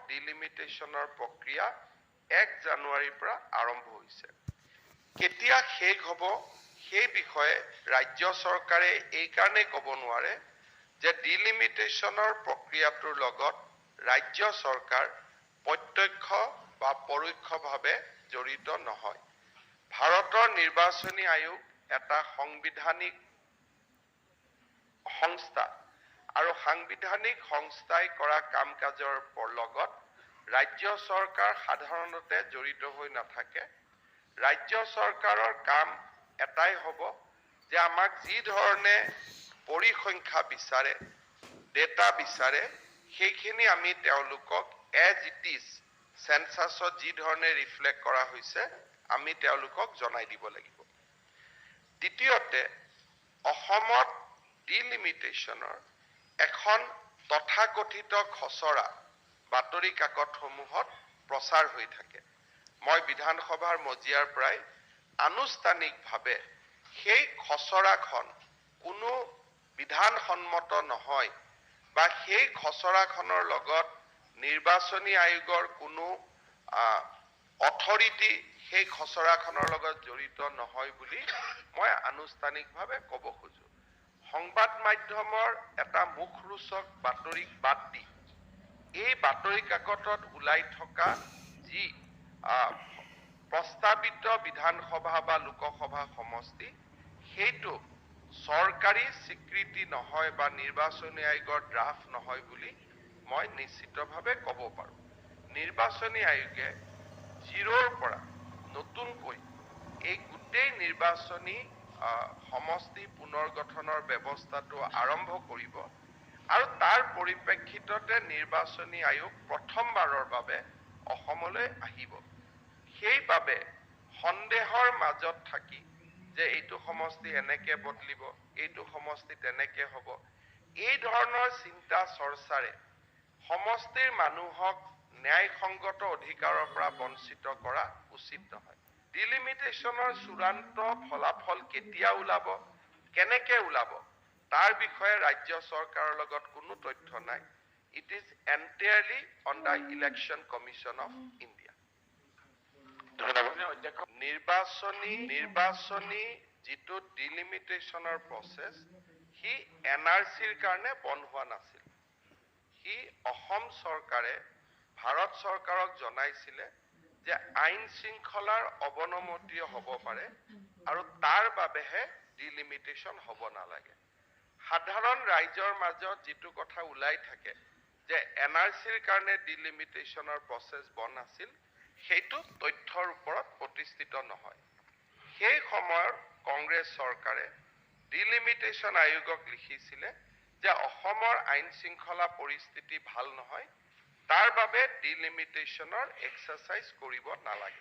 ডিলিমিটেশ্যনৰ প্ৰক্ৰিয়া 1 জানুৱাৰীৰ পৰা আৰম্ভ হৈছে কেতিয়া শেষ হ'ব সেই বিষয়ে ৰাজ্য চৰকাৰে এই কাৰণে ক'ব নোৱাৰে যে ডিলিমিটেশ্যনৰ প্ৰক্ৰিয়াটোৰ লগত ৰাজ্য চৰকাৰ প্ৰত্যক্ষ বা পৰোক্ষভাৱে জড়িত নহয় ভাৰতৰ নিৰ্বাচনী আয়োগ এটা সাংবিধানিক সংস্থা আৰু সাংবিধানিক সংস্থাই কৰা কাম-কাজৰ লগত ৰাজ্য চৰকাৰ সাধাৰণতে জড়িত হৈ নাথাকে ৰাজ্য চৰকাৰৰ কাম এটাই হ'ব যে আমাক যি ধৰণে পৰিসংখ্যা বিচাৰে ডেটা বিচাৰে সেইখিনি আমি তেওঁলোকক এজ ইট ইজ সেন্সাছত যি ধৰণে ৰিফ্লেক্ট কৰা হৈছে আমি তেওঁলোকক জনাই দিব লাগিব দ্বিতীয়তে অসমত ডিলিমিটেশ্যনৰ এখন তথাকথিত খচৰা বাতৰি কাকতসমূহত প্ৰচাৰ হৈ থাকে মই বিধানসভাৰ মজিয়াৰ পৰাই আনুষ্ঠানিকভাৱে সেই খচৰাখন কোনো বিধানসন্মত নহয় বা সেই খচৰাখনৰ লগত নিৰ্বাচনী আয়োগৰ কোনো অথৰিটি সেই খচৰাখনৰ লগত জড়িত নহয় বুলি মই আনুষ্ঠানিকভাৱে ক'ব খোজো সংবাদ মাধ্যমৰ এটা মুখৰোচক বাতৰিক বাদ দি এই বাতৰি কাকতত ওলাই থকা যি প্ৰস্তাৱিত বিধানসভা বা লোকসভা সমষ্টি সেইটো চৰকাৰী স্বীকৃতি নহয় বা নিৰ্বাচনী আয়োগৰ ড্ৰাফট নহয় বুলি মই নিশ্চিতভাৱে ক'ব পাৰো নিৰ্বাচনী আয়োগে জিৰোৰ পৰা নতুনকৈ এই গোটেই নিৰ্বাচনী সমষ্টি পুনৰ গঠনৰ ব্যৱস্থাটো আৰম্ভ কৰিব আৰু তাৰ পৰিপ্ৰেক্ষিততে নিৰ্বাচনী আয়োগ প্ৰথমবাৰৰ বাবে অসমলৈ আহিব সেইবাবে সন্দেহৰ মাজত থাকি যে এইটো সমষ্টি এনেকে বদলিব এইটো সমষ্টি তেনেকে হ'ব এই ধৰণৰ চিন্তা চৰ্চাৰে সমষ্টিৰ মানুহক ন্যায়সংগত অধিকাৰৰ পৰা বঞ্চিত কৰা উচিত নহয় ডিলিমিটেশ্যনৰ চূড়ান্ত ফলাফল কেতিয়া ওলাব কেনেকে ওলাব তাৰ বিষয়ে ৰাজ্য চৰকাৰৰ লগত কোনো তথ্য নাই it is entirely on the Election Commission of India নিৰ্বাচনী যিটো ডিলিমিটেশ্যনৰ প্ৰচেছ হি এনআৰচিৰ কাৰণে বন্ধ হোৱা নাছিল হি অসম চৰকাৰে ভাৰত চৰকাৰক জনাইছিলে যে আইন শৃংখলাৰ অৱনমতি হ'ব পাৰে আৰু তাৰ বাবেহে ডিলিমিটেশ্যন হ'ব নালাগে সাধাৰণ ৰাইজৰ মাজত যিটো কথা ওলাই থাকে যে এনআৰচিৰ কাৰণে ডিলিমিটেশ্যনৰ প্ৰচেছ বন্ধ আছিল সেইটো তথ্যৰ ওপৰত প্ৰতিষ্ঠিত নহয় সেই সময়ৰ কংগ্ৰেছ চৰকাৰে ডিলিমিটেশ্যন আয়োগক লিখিছিলে যে অসমৰ আইন শৃংখলা পৰিস্থিতি ভাল নহয় তাৰ বাবে ডিলিমিটেশ্যনৰ এক্সাৰসাইজ কৰিব নালাগে